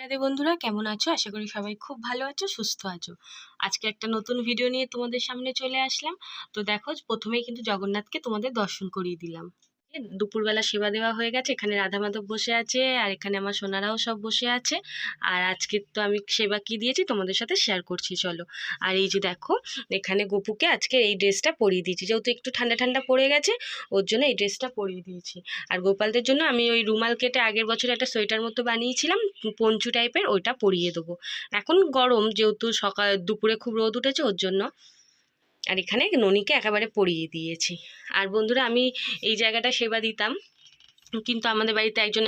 রাধে বন্ধুরা, কেমন আছো? আশা করি সবাই খুব ভালো আছো, সুস্থ আছো। আজকে একটা নতুন ভিডিও নিয়ে তোমাদের সামনে চলে আসলাম। তো দেখো, প্রথমেই কিন্তু জগন্নাথকে তোমাদের দর্শন করিয়ে দিলাম। দুপুরবেলা সেবা দেওয়া হয়ে গেছে। এখানে রাধা মাধব বসে আছে, আর এখানে আমার সোনারাও সব বসে আছে। আর আজকে তো আমি সেবা কি দিয়েছি তোমাদের সাথে শেয়ার করছি, চলো। আর এই যে দেখো, এখানে গপুকে আজকে এই ড্রেসটা পরিয়ে দিয়েছি, যেহেতু একটু ঠান্ডা ঠান্ডা পড়ে গেছে, ওর জন্য এই ড্রেসটা পরিয়ে দিয়েছি। আর গোপালদের জন্য আমি ওই রুমাল কেটে আগের বছর একটা সোয়েটার মতো বানিয়েছিলাম, পঞ্চু টাইপের, ওইটা পরিয়ে দেবো। এখন গরম, যেহেতু সকাল দুপুরে খুব রোদ উঠেছে, ওর জন্য। আর এখানে ননিকে একেবারে পরিয়ে দিয়েছি। আর বন্ধুরা, আমি এই জায়গাটা সেবা দিতাম, কিন্তু আমাদের বাড়িতে একজন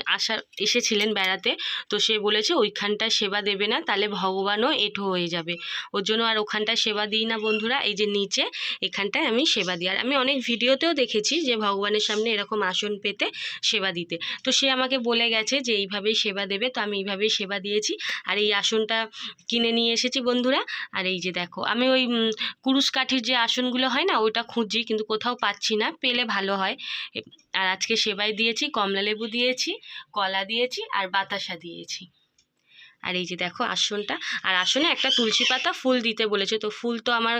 এসেছিলেন বেড়াতে। তো সে বলেছে ওইখানটায় সেবা দেবে না, তাহলে ভগবানও এঁঠো হয়ে যাবে। ওর জন্য আর ওখানটায় সেবা দিই না বন্ধুরা। এই যে নিচে এখানটায় আমি সেবা দিই। আর আমি অনেক ভিডিওতেও দেখেছি যে ভগবানের সামনে এরকম আসন পেতে সেবা দিতে। তো সে আমাকে বলে গেছে যে এইভাবেই সেবা দেবে, তো আমি এইভাবেই সেবা দিয়েছি। আর এই আসনটা কিনে নিয়ে এসেছি বন্ধুরা। আর এই যে দেখো, আমি ওই কুরুশ কাঠির যে আসনগুলো হয় না, ওইটা খুঁজছি, কিন্তু কোথাও পাচ্ছি না, পেলে ভালো হয়। আর আজকে সেবাই দিয়েছি, কমলা লেবু দিয়েছি, কলা দিয়েছি, আর বাতাসা দিয়েছি। আর এই যে দেখো আসনটা। আর আসনে একটা তুলসী পাতা ফুল দিতে বলেছে, তো ফুল তো আমার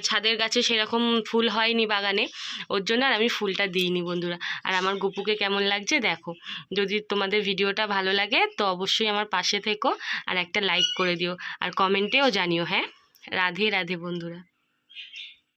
ছাদের গাছে সেরকম ফুল হয়নি বাগানে, ওর জন্য আর আমি ফুলটা দিইনি বন্ধুরা। আর আমার গপুকে কেমন লাগছে দেখো। যদি তোমাদের ভিডিওটা ভালো লাগে তো অবশ্যই আমার পাশে থেকো, আর একটা লাইক করে দিও, আর কমেন্টেও জানিও। হ্যাঁ, রাধে রাধে বন্ধুরা।